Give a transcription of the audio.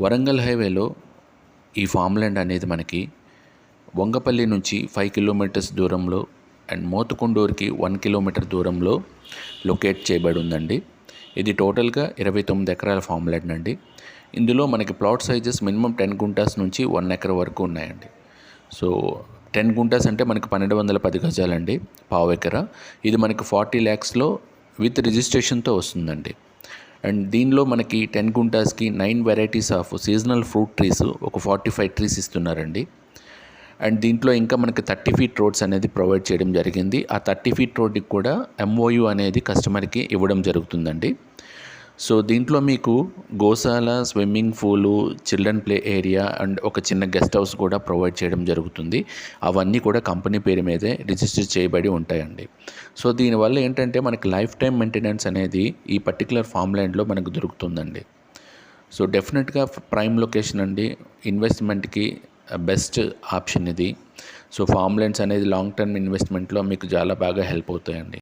వరంగల్ హైవేలో ఈ farm land అనేది మనకి వంగపల్లి నుంచి 5 కిలోమీటర్స్ దూరంలో అండ్ మోతుకొండూరుకి 1 కిలోమీటర్ దూరంలో లొకేట్ చేయబడి ఉందండి. ఇది టోటల్గా 29 ఎకరాల ఫామ్ ల్యాండ్ అండి. ఇందులో మనకి ప్లాట్ సైజెస్ మినిమం 10 గుంటాస్ నుంచి 1 ఎకర్ వరకు ఉన్నాయండి. సో 10 గుంటాస్ అంటే మనకి 1210 గజాలండి, పావు ఎకరా. ఇది మనకి 40 lakhsలో విత్ రిజిస్ట్రేషన్తో వస్తుందండి. అండ్ దీనిలో మనకి 10 గుంటాస్కి 9 varieties of seasonal fruit trees, ఒక 45 ట్రీస్ ఇస్తున్నారండి. అండ్ దీంట్లో ఇంకా మనకి 30 feet రోడ్స్ అనేది ప్రొవైడ్ చేయడం జరిగింది. ఆ 30 feet రోడ్కి కూడా MOU అనేది కస్టమర్కి ఇవ్వడం జరుగుతుందండి. సో దీంట్లో మీకు గోశాల, swimming pool, children play area and ఒక చిన్న గెస్ట్ హౌస్ కూడా ప్రొవైడ్ చేయడం జరుగుతుంది. అవన్నీ కూడా కంపెనీ పేరు మీదే రిజిస్టర్ చేయబడి ఉంటాయండి. సో దీనివల్ల ఏంటంటే మనకి లైఫ్ టైం మెయింటెనెన్స్ అనేది ఈ పర్టికులర్ ఫామ్ ల్యాండ్లో మనకు దొరుకుతుందండి. సో డెఫినెట్గా ప్రైమ్ లొకేషన్ అండి, ఇన్వెస్ట్మెంట్కి బెస్ట్ ఆప్షన్ ఇది. సో ఫామ్ ల్యాండ్స్ అనేది లాంగ్ టర్మ్ ఇన్వెస్ట్మెంట్లో మీకు చాలా బాగా హెల్ప్ అవుతాయండి.